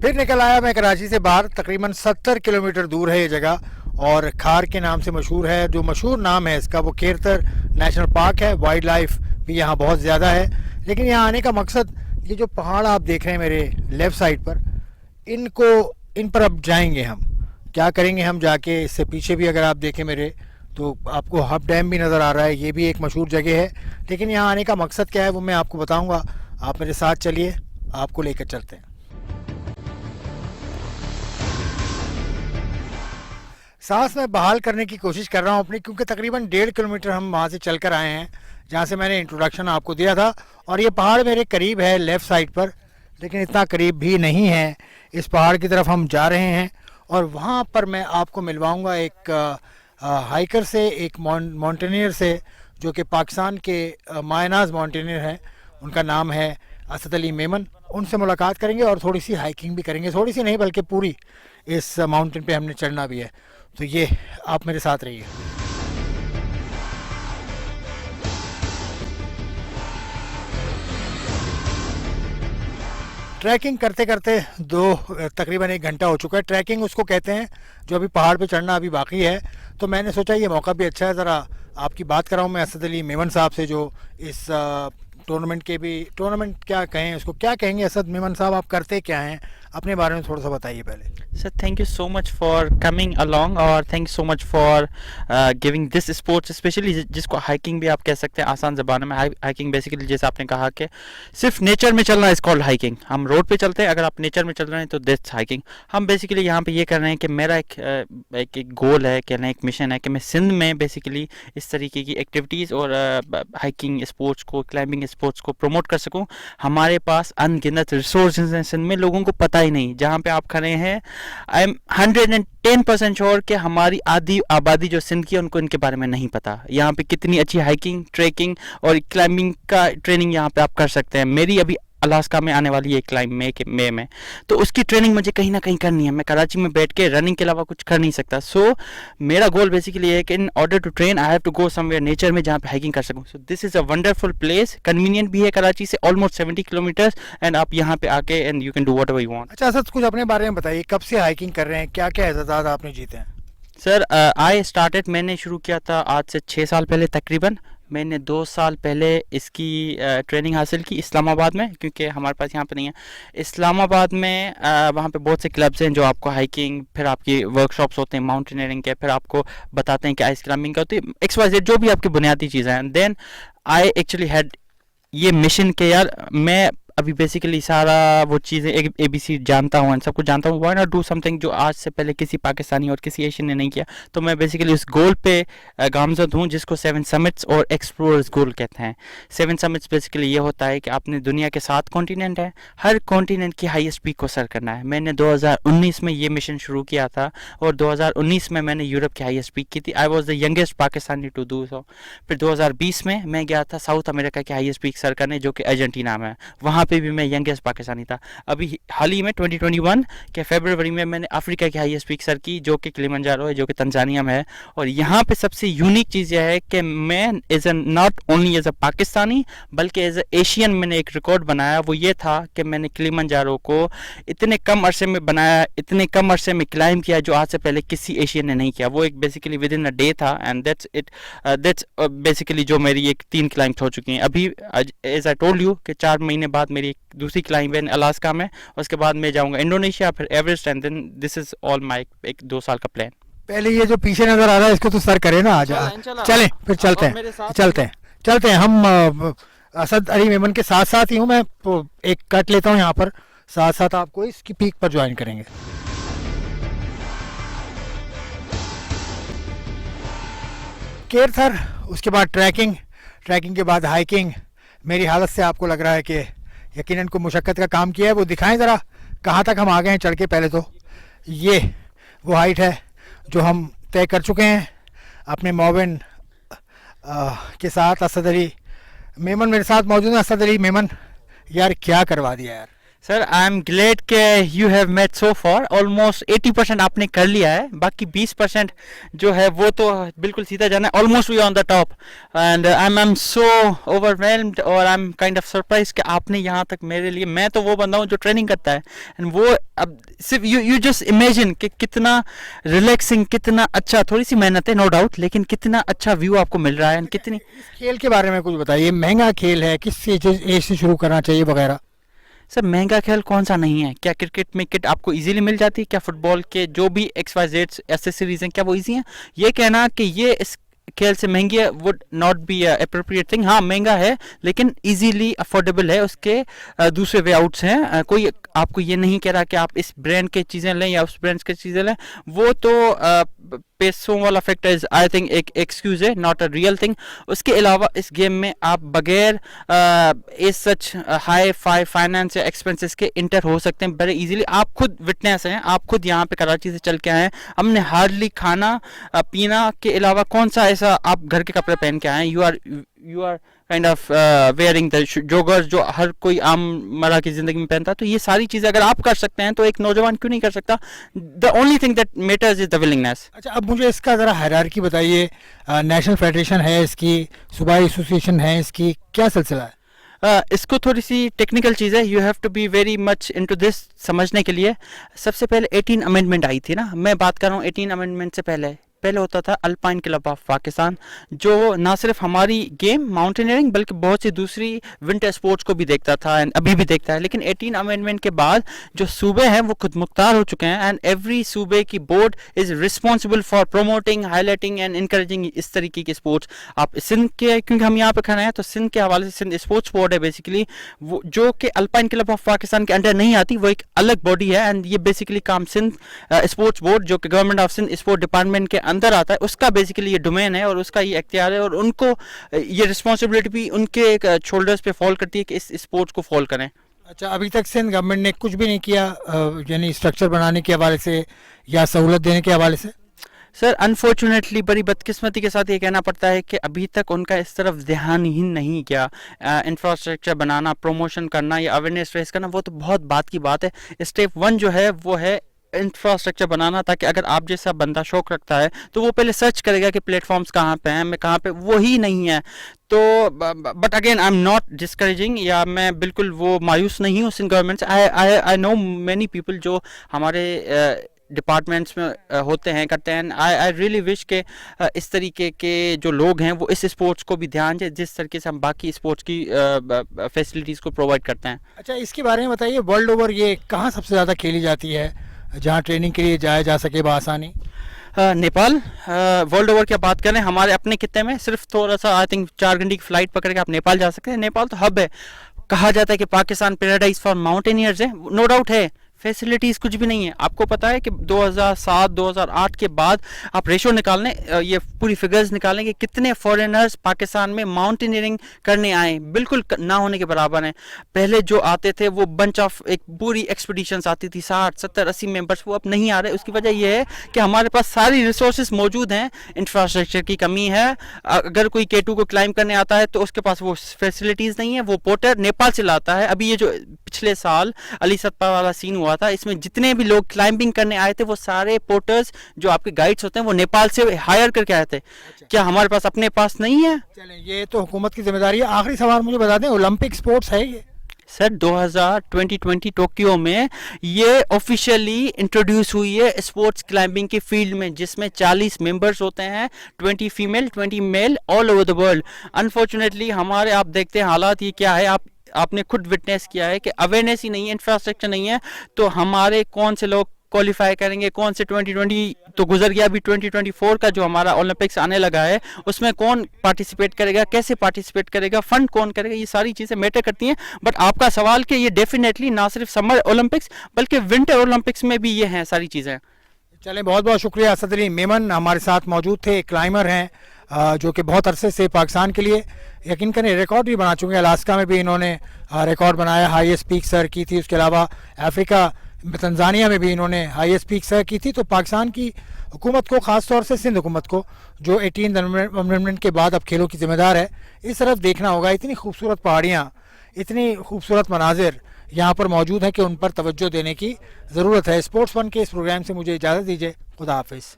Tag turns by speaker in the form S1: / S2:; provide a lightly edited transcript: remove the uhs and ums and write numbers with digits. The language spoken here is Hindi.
S1: फिर निकल आया मैं कराची से बाहर। तकरीबन 70 किलोमीटर दूर है ये जगह और खार के नाम से मशहूर है। जो मशहूर नाम है इसका वो केरतर नेशनल पार्क है। वाइल्ड लाइफ भी यहाँ बहुत ज़्यादा है। लेकिन यहाँ आने का मकसद, ये जो पहाड़ आप देख रहे हैं मेरे लेफ़्ट साइड पर, इन पर अब जाएंगे हम। क्या करेंगे हम जाके, इससे पीछे भी अगर आप देखें मेरे तो आपको हब डैम भी नज़र आ रहा है। ये भी एक मशहूर जगह है। लेकिन यहाँ आने का मकसद क्या है वो मैं आपको बताऊँगा। आप मेरे साथ चलिए, आपको लेकर चलते हैं। सांस मैं बहाल करने की कोशिश कर रहा हूँ अपनी, क्योंकि तकरीबन 1.5 किलोमीटर हम वहाँ से चल कर आए हैं जहाँ से मैंने इंट्रोडक्शन आपको दिया था। और ये पहाड़ मेरे करीब है लेफ़्ट साइड पर, लेकिन इतना करीब भी नहीं है। इस पहाड़ की तरफ हम जा रहे हैं और वहाँ पर मैं आपको मिलवाऊँगा एक हाइकर से, एक माउंटेनियर से, जो कि पाकिस्तान के मायनाज माउंटेनियर हैं। उनका नाम है असद अली मेमन। उनसे मुलाकात करेंगे और थोड़ी सी हाइकिंग भी करेंगे। थोड़ी सी नहीं बल्कि पूरी इस माउंटेन पे हमने चढ़ना भी है। तो ये आप मेरे साथ रहिए। ट्रैकिंग करते करते तकरीबन 1 घंटा हो चुका है। ट्रैकिंग उसको कहते हैं जो अभी पहाड़ पे चढ़ना अभी बाकी है। तो मैंने सोचा ये मौका भी अच्छा है, ज़रा आपकी बात कराऊँ मैं असद अली मेमन साहब से, जो इस टूर्नामेंट क्या कहें उसको, क्या कहेंगे असद मेमन साहब, आप करते क्या हैं, अपने बारे में थोड़ा सा बताइए पहले।
S2: Sir thank you so much for coming along और thank you so much for giving this sports, specially जिसको हाइकिंग भी आप कह सकते हैं आसान ज़बान में। हाइकिंग बेसिकली जैसे आपने कहा कि सिर्फ नेचर में चलना इज कॉल्ड हाइकिंग। हम रोड पे चलते हैं, अगर आप नेचर में चल रहे हैं तो दैट्स हाइकिंग। हम बेसिकली यहाँ पे ये कर रहे हैं कि मेरा एक गोल है, कहना एक मिशन है कि मैं सिंध में बेसिकली इस तरीके की एक्टिविटीज़ और हाइकिंग स्पोर्ट्स को, क्लाइंबिंग स्पोर्ट्स को प्रमोट कर सकूँ। हमारे पास अनगिनत रिसोर्सेज हैं सिंध में, लोगों को पता ही नहीं। जहाँ पे आप खड़े हैं, आई एम 110% श्योर कि हमारी आधी आबादी जो सिंध की है उनको इनके बारे में नहीं पता। यहाँ पे कितनी अच्छी हाइकिंग, ट्रैकिंग और क्लाइंबिंग का ट्रेनिंग यहाँ पे आप कर सकते हैं। मेरी अभी अलास्का में आने वाली है क्लाइंब मई में, तो उसकी ट्रेनिंग मुझे कहीं ना कहीं करनी है। मैं कराची में बैठ के रनिंग के अलावा कुछ कर नहीं सकता। सो मेरा गोल बेसिकली है कि in order to train I have to go somewhere nature में जहाँ पे हाइकिंग कर सकूँ। So this is a wonderful place, convenient भी है कराची से ऑलमोस्ट 70 किलोमीटर्स, एंड आप यहाँ पे आके and you can do whatever you want.
S1: अच्छा सर, कुछ अपने बारे में बताइए, कब से हाइकिंग कर रहे हैं, क्या क्या एजाज़ात आपने जीते हैं?
S2: सर मैंने शुरू किया था आज से 6 साल पहले तकरीबन। मैंने 2 साल पहले इसकी ट्रेनिंग हासिल की इस्लामाबाद में, क्योंकि हमारे पास यहाँ पे नहीं है। इस्लामाबाद में वहाँ पे बहुत से क्लब्स हैं जो आपको हाइकिंग, फिर आपकी वर्कशॉप्स होते हैं माउंटेनियरिंग के, फिर आपको बताते हैं कि आइस क्लाइंबिंग का होती है, XYZ जो भी आपकी बुनियादी चीज़ें हैं। देन आई एक्चुअली हैड ये मिशन के यार मैं अभी बेसिकली सारा वो चीज़ें ABC जानता हूँ, सब कुछ जानता हूँ। व्हाई नॉट डू समथिंग जो आज से पहले किसी पाकिस्तानी और किसी एशियन ने नहीं किया। तो मैं बेसिकली उस गोल पे गामजद हूँ जिसको 7 समिट्स और एक्सप्लोरर्स गोल कहते हैं। 7 समिट्स बेसिकली ये होता है कि आपने दुनिया के 7 कॉन्टिनेंट हैं, हर कॉन्टिनेंट की हाईएस्ट पीक को सर करना है। मैंने 2019 में ये मिशन शुरू किया था और 2019 में मैंने यूरोप की हाईएस्ट पीक की थी। I was the youngest Pakistani to do so. फिर 2020 में मैं गया था साउथ अमेरिका की हाईएस्ट पीक सर करने, जो कि अर्जेंटीना में। वहाँ पे भी मैं यंगेस्ट पाकिस्तानी था। अभी हाल ही में 2021 के फरवरी में मैंने अफ्रीका की हाईएस्ट पीक सर की, जो कि किलिमंजारो है, जो कि तंजानिया में है। और यहाँ पे सबसे यूनिक चीज़ यह है कि मैं as a not only as a Pakistani बल्कि एज ए एशियन मैंने एक रिकॉर्ड बनाया। वो ये था कि मैंने किलिमंजारो को इतने कम अरसे में बनाया, इतने कम अरसे में क्लाइंब किया जो आज से पहले किसी एशियन ने नहीं किया। वो एक basically with in a day था, एंड दैट्स बेसिकली जो मेरी एक 3 क्लाइंब हो चुकी हैं। अभी एज आई टोल्ड यू कि 4 महीने बाद मेरी दूसरी क्लाइंब है अलास्का में, उसके बाद मैं जाऊंगा इंडोनेशिया, फिर Everest, and then this is all my एक 2 साल का प्लान।
S1: पहले ये जो पीछे नजर आ रहा है इसको तो सर करे ना आज। चलें फिर चलते हैं हम असद अली मेमन के साथ साथ ही हूँ मैं। एक कट लेता हूँ यहाँ पर, साथ साथ आपको इसकी पीक पर ज्वाइन करेंगे। केरथर, उसके बाद ट्रैकिंग के बाद हाइकिंग। मेरी हालत से आपको लग रहा है कि यकीनन को मुशक्क़त का काम किया है। वो दिखाएं ज़रा कहाँ तक हम आ गए हैं चढ़ के। पहले तो ये वो हाइट है जो हम तय कर चुके हैं अपने मोबिन के साथ। असद अली मेमन मेरे साथ मौजूद है। असद अली मेमन, यार क्या करवा दिया यार।
S2: सर आई एम ग्लेड के you have met so far almost 80% आपने कर लिया है, बाकी 20% जो है वो तो बिल्कुल सीधा जाना है, almost we on the top and I am so overwhelmed और I am kind of surprise कि आपने यहाँ तक मेरे लिए, मैं तो वो बंदा हूँ जो ट्रेनिंग करता है एंड वो अब सिर्फ यू जस्ट इमेजिन कि कितना रिलैक्सिंग, कितना अच्छा, थोड़ी सी मेहनत है नो डाउट, लेकिन कितना अच्छा व्यू आपको मिल रहा है and कितनी।
S1: इस खेल के बारे में कुछ बताइए, महंगा खेल है, किस एज से शुरू करना चाहिए वगैरह?
S2: सर महंगा खेल कौन सा नहीं है? क्या क्रिकेट में किट आपको इजीली मिल जाती है? क्या फुटबॉल के जो भी XYZ एसेसरीज हैं क्या वो इजी हैं? ये कहना कि ये इस खेल से महंगी है would not be appropriate thing. हाँ महंगा है लेकिन इजीली अफोर्डेबल है, उसके दूसरे वे आउट्स हैं। कोई आपको ये नहीं कह रहा कि आप इस ब्रांड के चीज़ें लें या उस ब्रांड की चीज़ें लें, वो तो पैसों वाला फैक्टर इज आई थिंक एक एक्सक्यूज है, नॉट अ रियल थिंग। उसके अलावा इस गेम में आप बगैर इस सच हाई फाई फाइनेंस या एक्सपेंसेस के इंटर हो सकते हैं वेरी इजीली। आप खुद विटनेस हैं, आप खुद यहाँ पे कराची से चल के आए हैं, हमने हार्डली खाना पीना के अलावा कौन सा ऐसा आप घर के कपड़े पहन के आए हैं। You are kind of wearing the joggers जो हर कोई आम मरा की जिंदगी में पहनता है। तो ये सारी चीज़ें अगर आप कर सकते हैं तो एक नौजवान क्यों नहीं कर सकता? The only thing that matters is the willingness.
S1: अच्छा, अब मुझे इसका ज़रा हायरार्की बताइए। नेशनल फेडरेशन है इसकी, सूबाई एसोसिएशन है इसकी, क्या सिलसिला है?
S2: इसको थोड़ी सी टेक्निकल चीज़ है, you have to be very much into this समझने के लिए। सबसे पहले 18 अमेंडमेंट आई थी ना, मैं बात कर रहा हूँ 18 अमेंडमेंट से पहले होता था अल्पाइन क्लब ऑफ पाकिस्तान, जो ना सिर्फ हमारी गेम माउंटेनियरिंग बल्कि बहुत सी दूसरी विंटर स्पोर्ट्स को भी देखता था एंड अभी भी देखता है। लेकिन 18 अमेंडमेंट के बाद जो सूबे हैं वो खुद मुख्तार हो चुके हैं एंड एवरी सूबे की board is responsible for promoting, highlighting and encouraging इस तरीके के स्पोर्ट्स। आप सिंध के, क्योंकि हम यहाँ पे खड़े हैं तो सिंध के हवाले से सिंध स्पोर्ट्स बोर्ड है बेसिकली, वो जो कि अल्पाइन क्लब ऑफ पाकिस्तान के अंडर नहीं आती, वो एक अलग बॉडी है एंड ये बेसिकली काम सिंध स्पोर्ट्स बोर्ड जो कि government of Sindh sport department के अंदर आता है, उसका बेसिकली ये डोमेन है और उसका ये इख्तियार है और उनको ये रिस्पॉन्सिबिलिटी भी उनके शोल्डर्स पे फॉल करती है कि इस स्पोर्ट्स को फॉल करें।
S1: अच्छा, अभी तक सिंध गवर्नमेंट ने कुछ भी नहीं किया यानी स्ट्रक्चर बनाने के हवाले से या सहूलत देने के हवाले से?
S2: सर अनफॉर्चुनेटली बड़ी बदकिस्मती के साथ ये कहना पड़ता है कि अभी तक उनका इस तरफ ध्यान ही नहीं किया। इंफ्रास्ट्रक्चर बनाना, प्रमोशन करना या अवेयरनेस रेस करना वो तो बहुत बात की बात है। स्टेप 1 जो है वो है इंफ्रास्ट्रक्चर बनाना, ताकि अगर आप जैसा बंदा शौक रखता है तो वो पहले सर्च करेगा कि प्लेटफॉर्म्स कहाँ पे हैं, मैं कहाँ पे, वो ही नहीं है। तो but again I am not discouraging या मैं बिल्कुल वो मायूस नहीं हूँ सिंध गवर्नमेंट से। आई नो मैनी पीपल जो हमारे डिपार्टमेंट्स में होते हैं, करते हैं। आई रियली विश के इस तरीके के जो लोग हैं वो इस स्पोर्ट्स को भी ध्यान दें जिस तरीके से हम बाकी स्पोर्ट्स की फैसिलिटीज़ को प्रोवाइड करते हैं।
S1: अच्छा, इसके बारे में बताइए, वर्ल्ड ओवर ये कहाँ सबसे ज़्यादा खेली जाती है जहाँ ट्रेनिंग के लिए जाया जा सके बआसानी?
S2: नेपाल। वर्ल्ड ओवर की बात करें हमारे अपने खित्ते में सिर्फ थोड़ा सा आई थिंक 4 घंटे की फ्लाइट पकड़ के आप नेपाल जा सकते हैं। नेपाल तो हब है, कहा जाता है कि पाकिस्तान पैराडाइज फॉर माउंटेनियर्स है, नो डाउट है। फैसिलिटीज़ कुछ भी नहीं है। आपको पता है कि 2007-2008 के बाद आप रेशो निकाल लें, ये पूरी फिगर्स निकालें कि कितने फॉरेनर्स पाकिस्तान में माउंटेनियरिंग करने आए, बिल्कुल ना होने के बराबर हैं। पहले जो आते थे वो बंच ऑफ एक पूरी एक्सपीडिशंस आती थी 60-70-80 मेंबर्स, वो अब नहीं आ रहे। उसकी वजह यह है कि हमारे पास सारी रिसोर्सेज मौजूद हैं, इंफ्रास्ट्रक्चर की कमी है। अगर कोई K2 को क्लाइंब करने आता है तो उसके पास वो फैसिलिटीज़ नहीं है, वो पोर्टर नेपाल से लाता है। अभी ये जो पिछले साल अली सतपा वाला सीन हुआ था, इसमें जितने भी लोग क्लाइंबिंग करने आए थे वो सारे पोर्टर्स जो आपके गाइड्स होते हैं वो नेपाल से हायर करके आए थे। क्या हमारे पास अपने पास नहीं है?
S1: चलें, ये तो हुकूमत की जिम्मेदारी है। आखिरी सवाल मुझे बता दें, ओलंपिक स्पोर्ट्स है ये?
S2: सर 2020 टोक्यो में ये ऑफिशियली इंट्रोड्यूस हुई है स्पोर्ट्स क्लाइंबिंग की फील्ड में, जिसमें 40 मेंबर्स होते हैं, 20 female 20 male, all over the world. Unfortunately हमारे, आप देखते हैं हालात ये क्या है, आपने खुद विटनेस किया है कि अवेयरनेस ही नहीं है, इंफ्रास्ट्रक्चर नहीं है, तो हमारे कौन से लोग क्वालिफाई करेंगे, कौन से 2020 तो गुजर गया, अभी 2024 का जो हमारा ओलंपिक्स आने लगा है उसमें कौन पार्टिसिपेट करेगा, कैसे पार्टिसिपेट करेगा, फंड कौन करेगा, ये सारी चीज़ें मैटर करती हैं। बट आपका सवाल कि ये डेफिनेटली ना सिर्फ समर ओलंपिक्स बल्कि विंटर ओलंपिक्स में भी ये हैं सारी चीज़ें।
S1: चलें, बहुत बहुत शुक्रिया। असद मेमन हमारे साथ मौजूद थे, क्लाइमर हैं जो कि बहुत अरसे से पाकिस्तान के लिए यकीन करें रिकॉर्ड भी बना चुके हैं। अलास्का में भी इन्होंने रिकॉर्ड बनाया, हाईएस्ट पीक सर की थी। उसके अलावा अफ्रीका तंजानिया में भी इन्होंने हाईएस्ट पीक सर की थी। तो पाकिस्तान की हुकूमत को, ख़ास तौर से सिंध हुकूमत को जो 18 अमेंडमेंट के बाद अब खेलों की जिम्मेदार है, इस तरफ देखना होगा। इतनी खूबसूरत पहाड़ियाँ, इतनी खूबसूरत मनाजिर, यहाँ पर मौजूद हैं कि उन पर तवज्जो देने की ज़रूरत है। स्पोर्ट्स वन के इस प्रोग्राम से मुझे इजाज़त दीजिए। खुदा हाफिज़।